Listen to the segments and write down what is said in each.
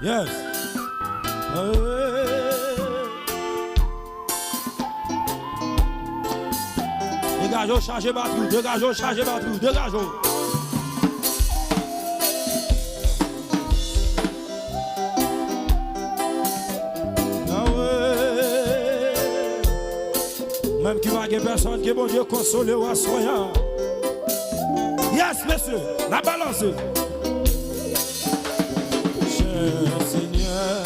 Yes. Dégageons, chargez batterie, dégageons, chargez batterie, dégageons. Même qui va gagner personne, que bon Dieu console ou soignant. Yes, monsieur, la balance. Cher Seigneur,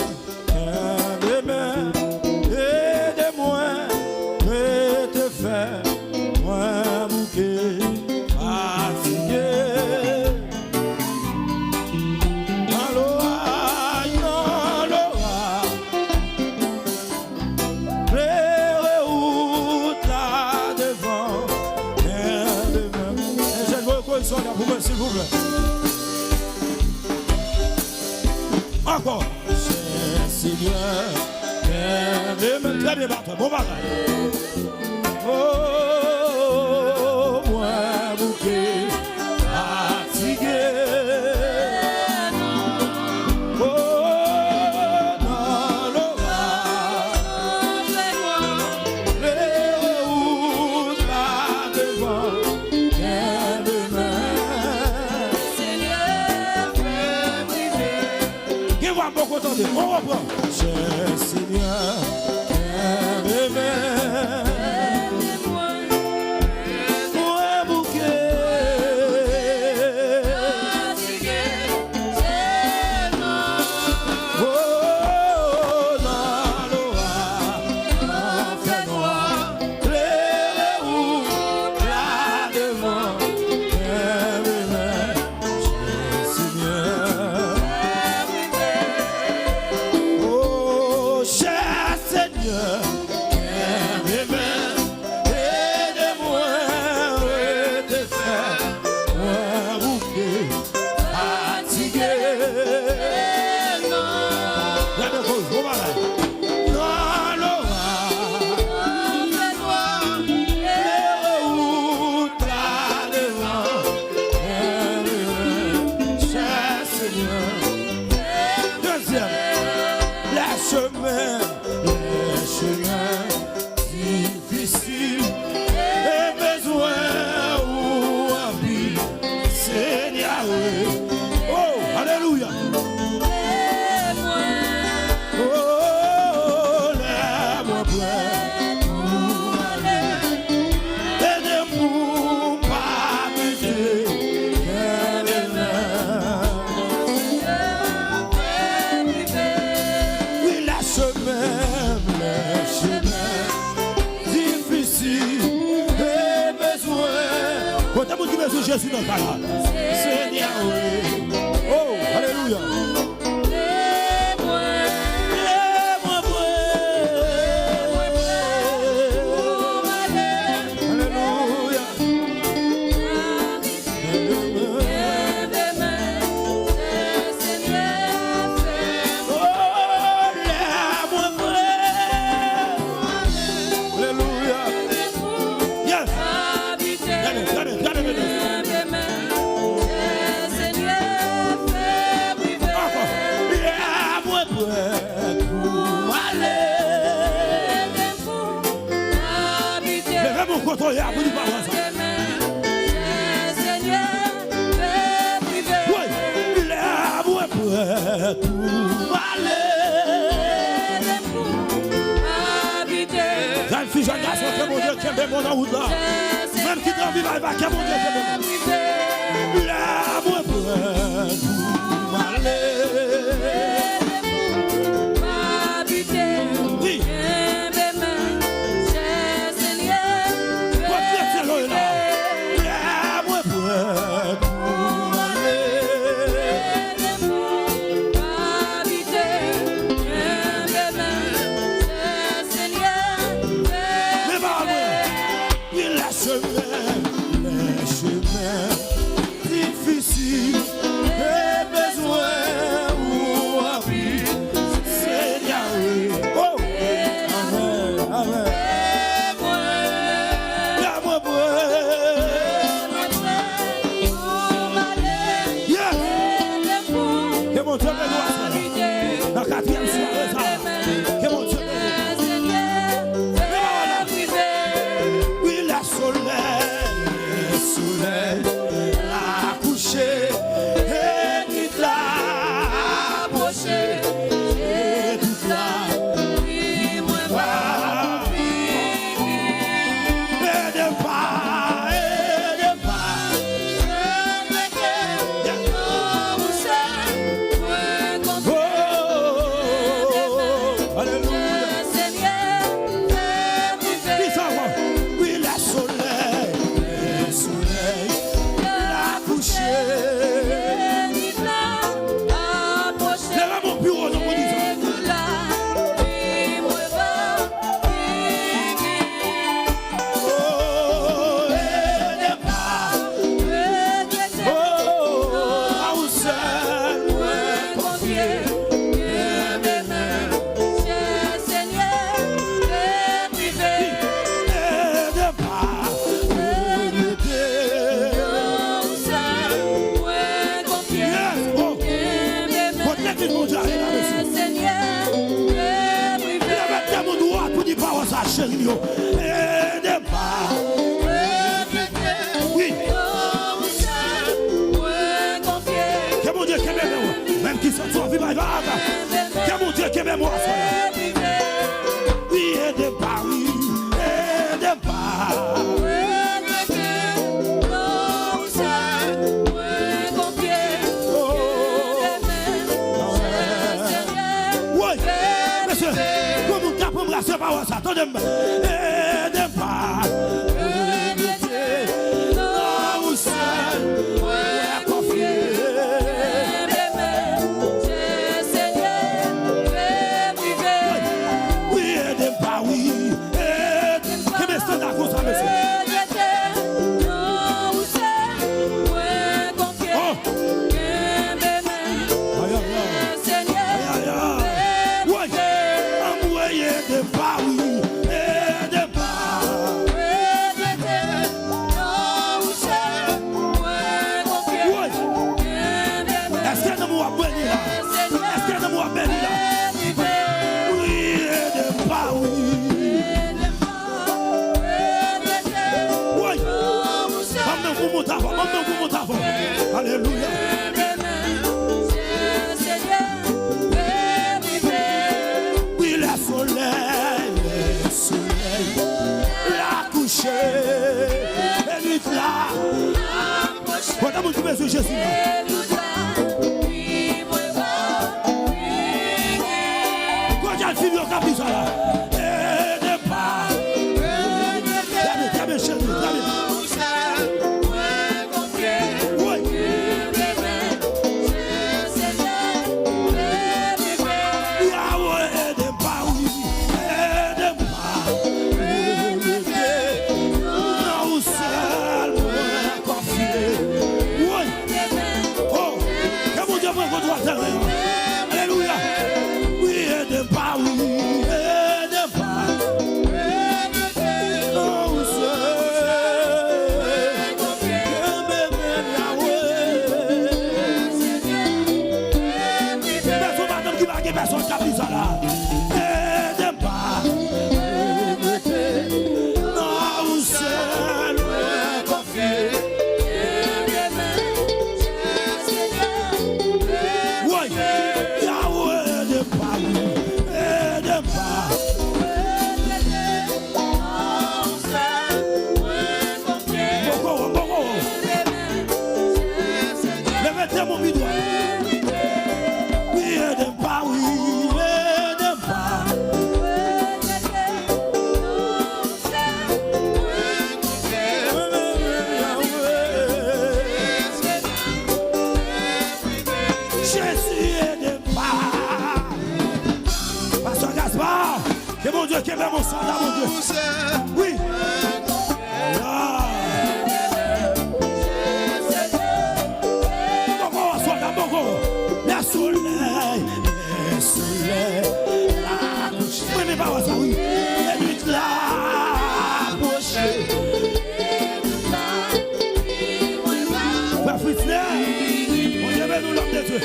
aide-moi, aide-moi, je te fais, moi bouquet, fatigué. Dans l'orage, les routes là devant, aide-moi. Et je veux qu'on soit là pour moi, s'il vous plaît. Encore. Cher Seigneur, aide-moi. Très bien, battre. Bon bagage. Oh, moi, bouquet, fatigué. Oh, dans l'orage, les routes là devant, aide-moi. Qui va beaucoup entendre? On reprend. Cher Seigneur, aide-moi. Jésus dans ta vie. Seigneur, oui. Oh, alléluia. Même qui t'en vive, il va qu'il mon Dieu. L'amour pour m'aller. Oui. L'amour pour m'aller. Les chemins difficiles, et besoin ou chérie. Aide pas. Oui. Que mon Dieu qui m'aime, même qui s'en trouve, que mon Dieu qui m'aime, moi. Oui, aide pas, oui. Aide pas. Attendez-moi, aide pas. Non, seul, confié. Oui, aide pas, oui. Aide. Quel est ce standard comme ça, monsieur? Alléluia. Oui, le soleil, la coucher, et nuit là. Quand vous trouvez sur Jésus, quand il y a le film, il y a ça là. Et pas. Très bien, chérie, très bien. Alléluia. Oui, aide pas, oui, aide pas. Non, personne madame qui va gagner personne qui a pris ça là. Aide pas. Non, seul, confié. Que mon Dieu, qui est mon sang, là, mon Dieu. Oui. Le soleil, la couche. Oui, mais pas ça, oui. La nuit là, approchée. Frère Fritzner, on y avait nous l'homme de Dieu.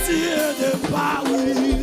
Jésus est de Paris.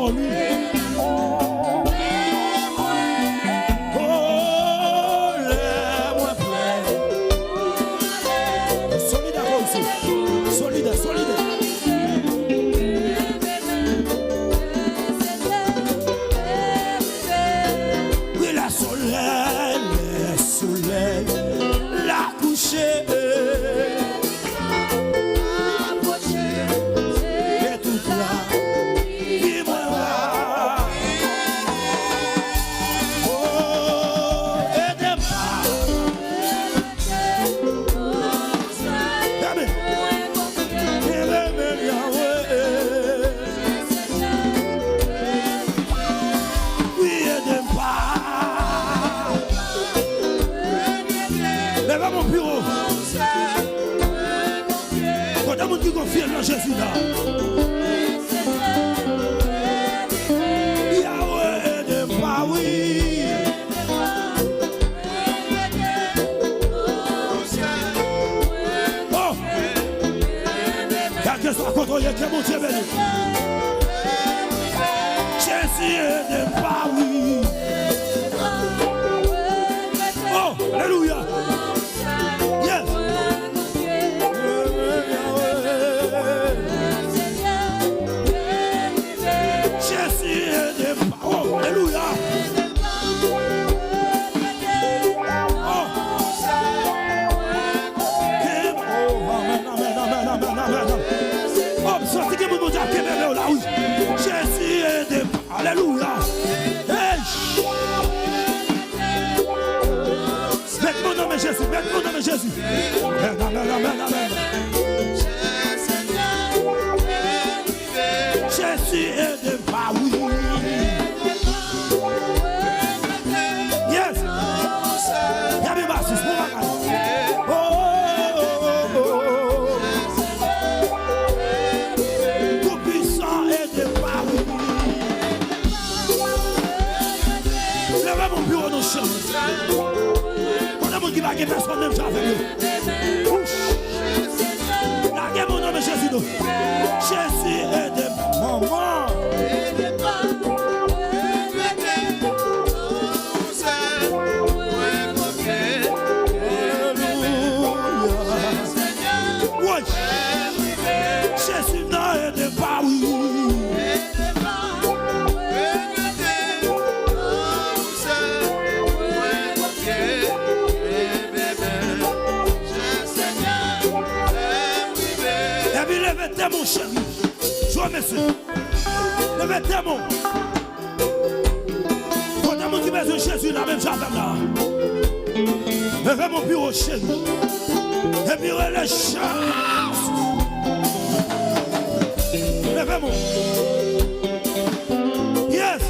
devant lui. Jésus là. Yahweh de Paris. Oh, quel que soit contre lui, que mon Dieu béni. Jésus de Paris. Oh, alléluia. Yes. Alléluia. Alléluia. Mets mon nom à Jésus. Mets mon nom à Jésus. Jésus est de Paris. Yes. Y'a mes basses, mon bagage. Oh, oh, oh, oh. Tout puissant est de Paris. Lève mon bureau dans le champ. On a mon qui va gagner personne même avec nous. La guerre mon nom est Jésus. Jésus est de maman. Jésus n'est de Paris. Et puis levez-toi mon chéri. Joie monsieur. Levez-toi mon. Quand mon qui besoin de Jésus la même chose là. Levez mon bureau chéri. Et puis les chances. Levez-moi. Yes.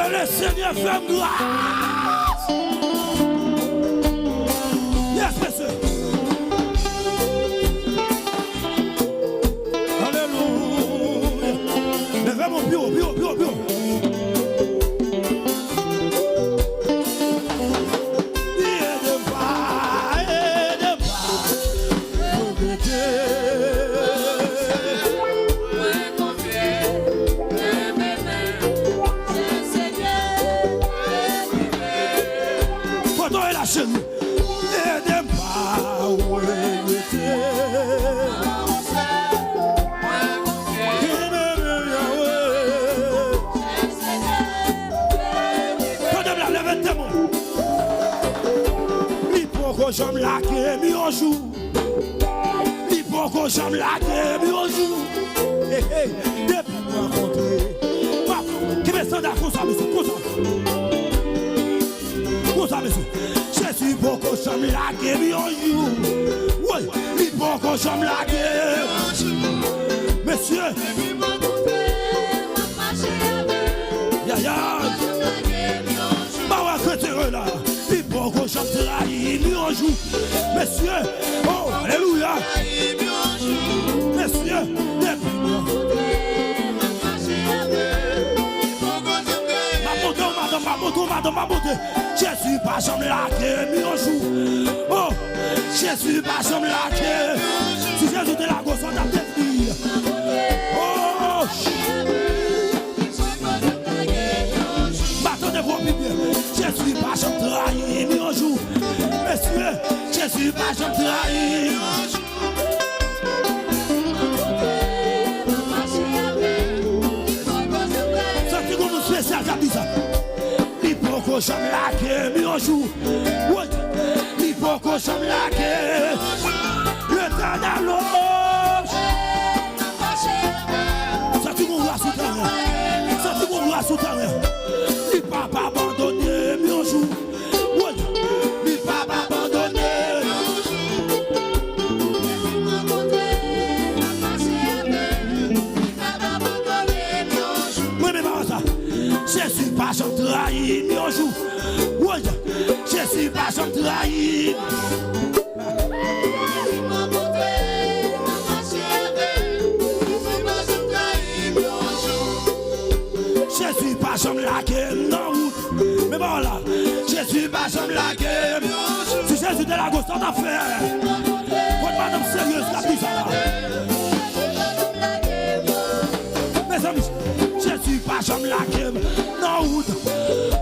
Le Seigneur fait grâce. Yes, monsieur. Alléluia. Levez mon bureau. J'aime la guerre, mi un jour. Il faut que j'aime la guerre, mi un jour. Depuis me rencontrer. Qui me sent d'accord, ça, monsieur, comme ça, monsieur. Je suis pour que j'aime la guerre, mi un jour. Oui, il faut que j'aime la guerre. Monsieur. Ya. Bah ouais, que tu es là. Pourquoi chantera il un jour, messieurs, oh, alléluia, messieurs, ma moto, je suis pas jamais laqué, mi un jour, oh, je suis pas jamais laqué, si Jésus te la gosse, on t'a Jésus pas jamais trahi. Ça c'est comme un spécial qui a dit ça. Il faut que je me laque un jour. Il faut que je me laque. Le temps à l'autre. Ça c'est qu'on voit sous terre. Ça c'est qu'on voit sous terre. Il ne va pas abandonner un jour. Il ne va pas abandonner. Oui, mais pas ça. Je suis pas jamais trahi un jour. Oui, je suis pas jamais trahi. Je suis pas jamais laqué, non. Mais bon là, je suis pas jamais laqué. Si Jésus de la gauche, t'en as fait. Votre madame sérieuse, la dit ça là. Mes amis, je suis pas jamais laqué, non.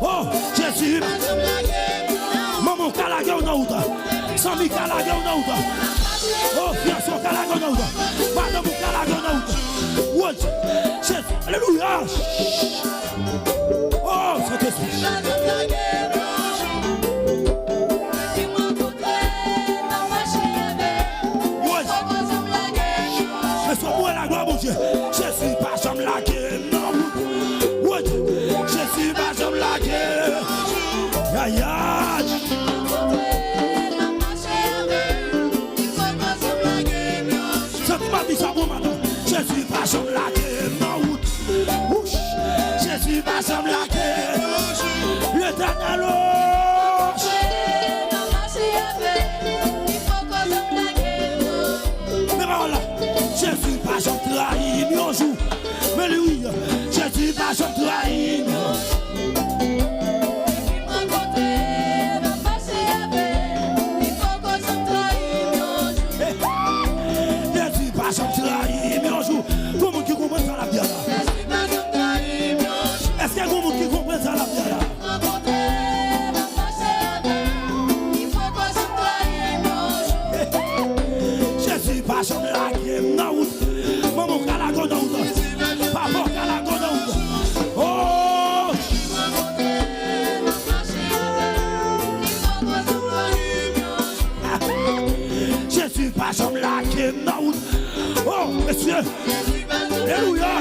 Oh, je suis pas jamais laqué. Maman Kalagé, non. Sami Kalagé, non. Oh, fiancé Kalagé, non. Madame Kalagé, non. What? Alléluia. Oh, Saint-Esprit. Mais sois moi la gloire, mon Dieu. Je suis pas jamais laqué, non. Ouais, je suis pas jamais laqué. Aïe, aïe. Ça m'a dit ça, bon, madame. Je suis pas jamais laqué, non. Je suis pas jamais laqué. Le temps à l'autre. Mais voilà, je suis pas jamais trahi, mais un jour. Mais lui, je suis pas jamais trahi. Je suis pas jamais trahi, mais un jour. Comment qui comprend ça la vie là? Est-ce qu'il y a quelqu'un qui comprend ça la vie là? Je suis pas jamais laqué, non. Maman Kalagé, non. Papa Kalagé, non. Oh! Je suis pas jamais laqué, non. Oh, monsieur. Alléluia.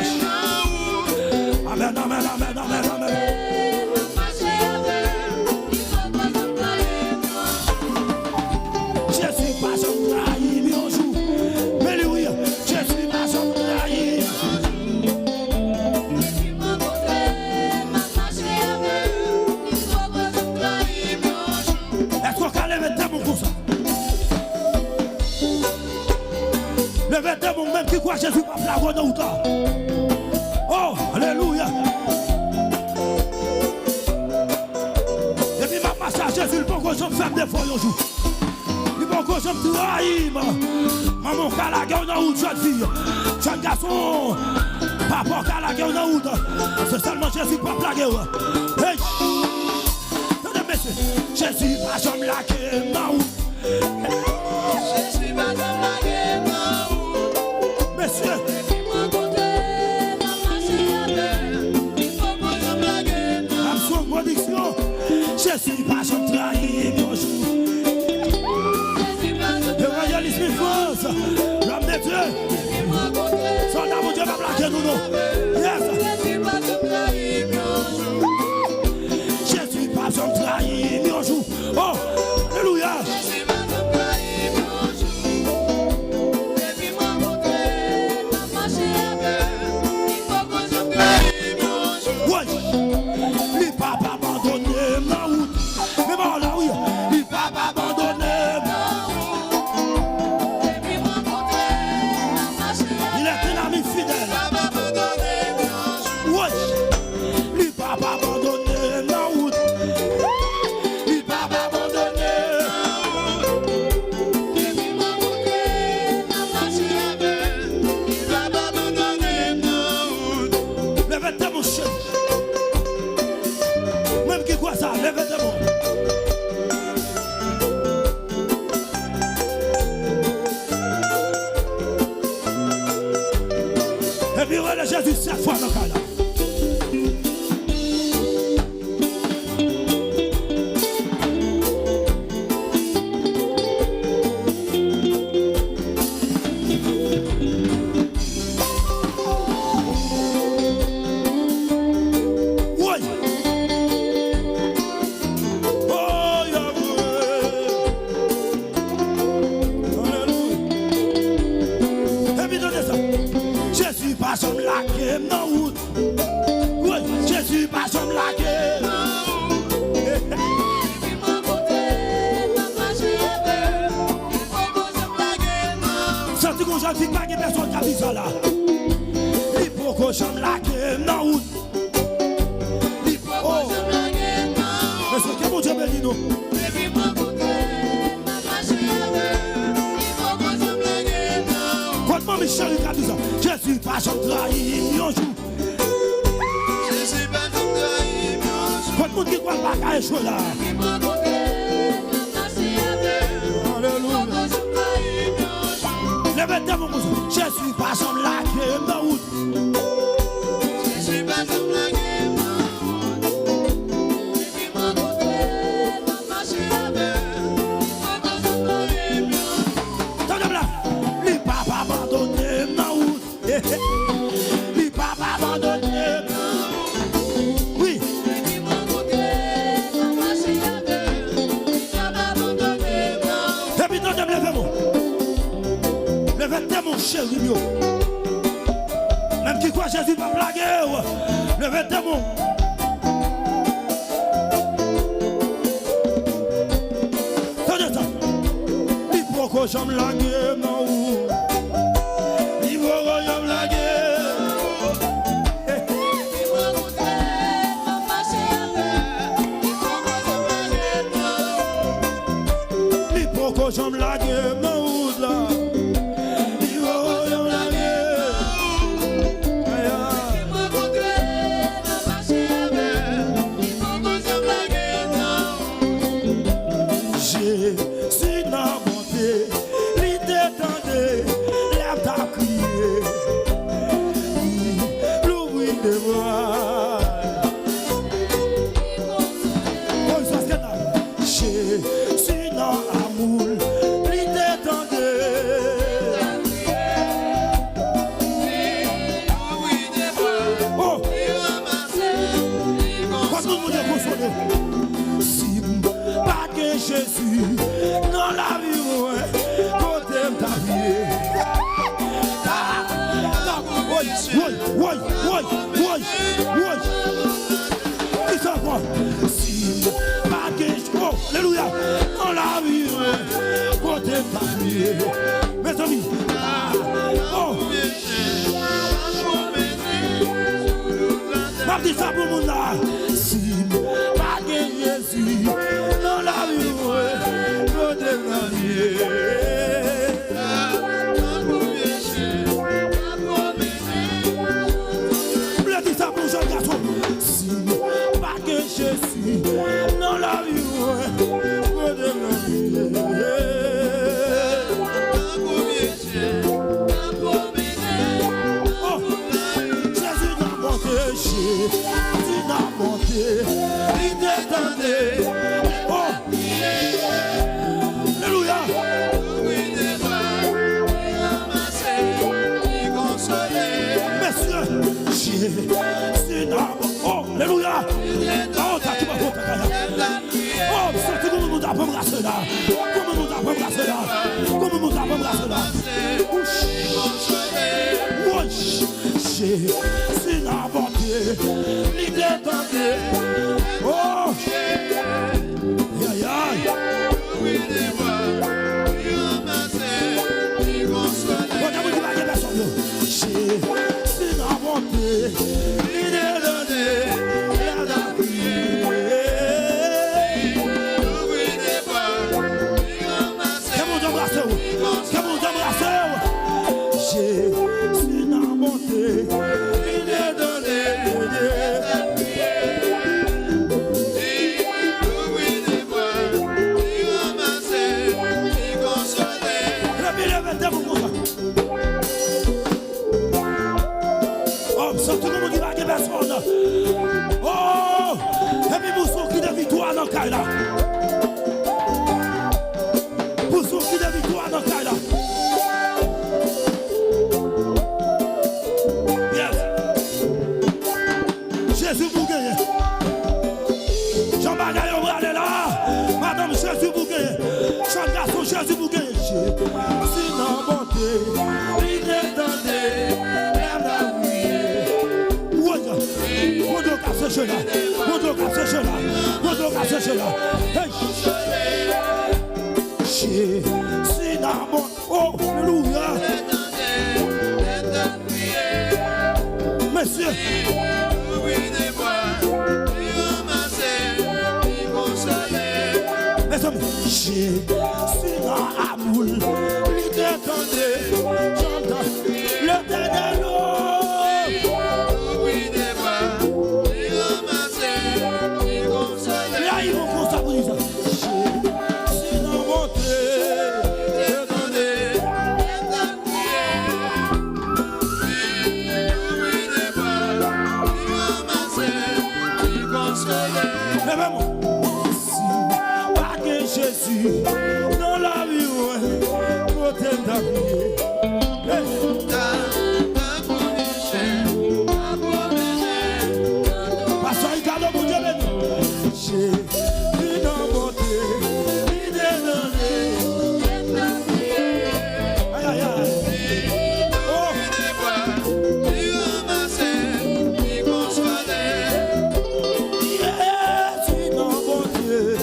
Amen, amen, amen, amen, amen. Je suis pas jamais trahi, mais un jour. Mais lui, je suis pas jamais trahi. Est-ce qu'on peut lever tes mains comme ça? Levez tes mains même qui croit Jésus pas flagrant dans le temps. Oh, alléluia. Et puis ma passe à Jésus, il faut que je me fasse des fois un jour. Il faut que je me trahisse. Maman Kalagé, on a où jeune fille, jeune garçon. Papa Kalagé, on a où. C'est seulement Jésus pas plagué. Hey, attendez messieurs, Jésus pas jamais laqué, non. Jésus pas jamais laqué, non. Messieurs. Je suis pas jamais trahi, bonjour. Le royalisme France, l'homme de Dieu. Soldat, mon Dieu, va plaquer nous, non. Yes. Je suis pas jamais trahi, bonjour. Oh, alléluia. laquer dans route. Oui, Jésus pas jamais laquer. Senti qu'on j'en dis pas que personne qui a dit ça là. Il faut que j'aime laquer dans route. Oh, mais c'est que mon Dieu bénit nous. Quand Michel a dit ça, Jésus pas jamais trahi un jour. Jésus pas jamais trahi un jour. Quand mon Dieu croit pas qu'à échouer là. Alléluia. Levez-toi mon cousin. Jésus pas jamais laqué dans route. Jésus pas jamais laqué dans route. Il pas abandonné. Oui. Et puis non, levez-moi mon chéri. Même qui croit Jésus va blaguer. Levez-moi. Tenez ça. Il faut que j'aime la guerre. J'aime la guerre, ma route là. Il va j'aime la guerre. Jésus n'a monté, l'idée tendée, l'air t'a crié. L'ouvrir des bras. Oh, ça c'est là. Jésus n'a amour. Jésus, dans la vie, côté ta vie. Oui. Qui ça va? Si, pas que oh, alléluia, dans la vie, côté ta vie. Mes amis, oh, ma petite ça pour mon âme. Si, pas que Jésus, dans la vie, côté ta vie. Jésus, dans la vie, oh, Jésus n'a monté, Jésus n'a monté, il détendait, oh, alléluia. Messieurs, Jésus n'a monté, oh, alléluia. Oh, t'as qui m'a fait oh, c'est que nous nous avons brassé là. Comment nous avons brassé là? Comment nous avons brassé là? Wesh, Jésus n'a monté, l'idée tendée. Oh, aïe aïe. Jésus n'a monté, l'idée tendée. Jésus n'a monté. séché là. Quand on a séché là. Jésus n'a bon. Oh, alléluia. Monsieur. Mes amis, Jésus n'a amour. Il t'étendait. J'entends l'éternel. Jésus, dans la vie, pour t'aider. Parce qu'il garde mon Dieu, Jésus dans mon Dieu, il est donné. Aïe, aïe, aïe. Oh, Jésus dans mon Dieu.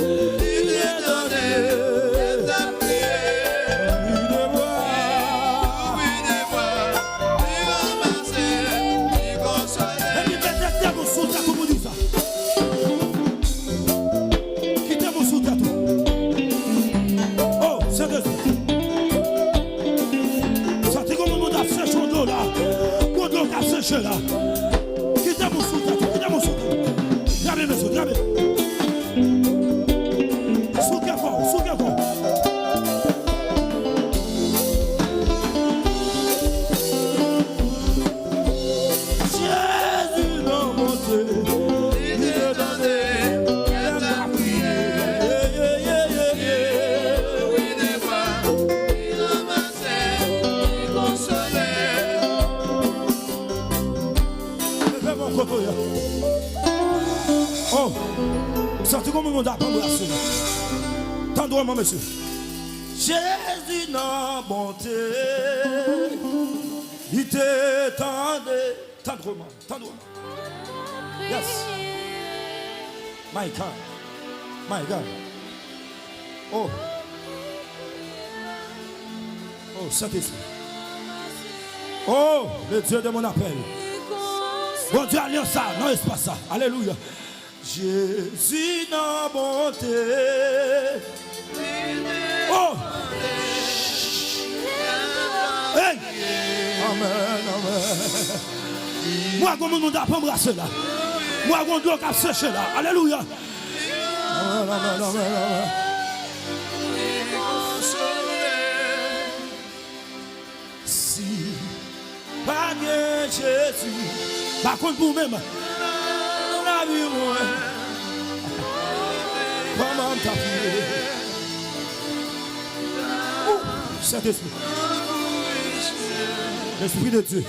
Là. Quittez mon soutien, quittez mon soutien. Gardez mes soutiens, gardez. Soutien fort, soutien fort. Jésus dans mon Dieu, il est donné. Il a prié. Oui, des fois, il ramassait, il consolait. Oh, sortez comme le monde a pas embrassé. Tendrement, monsieur. Jésus n'a bonté, il t'étendait. Tendrement, tendrement. Yes. My God. My God. Oh. Oh, Saint-Esprit. Oh, le Dieu de mon appel. Bon Dieu, alliance ça, non, c'est pas ça. Alléluia. Jésus n'a bonté. Oh! Hey! Amen, amen. Moi, comme nous n'avons pas embrassé là. Moi, comme nous n'avons pas séché là. Alléluia. Amen, amen, amen, amen. Si, pas de Jésus. Par contre, pour même. Comment t'appuyer? Saint-Esprit, l'Esprit de Dieu.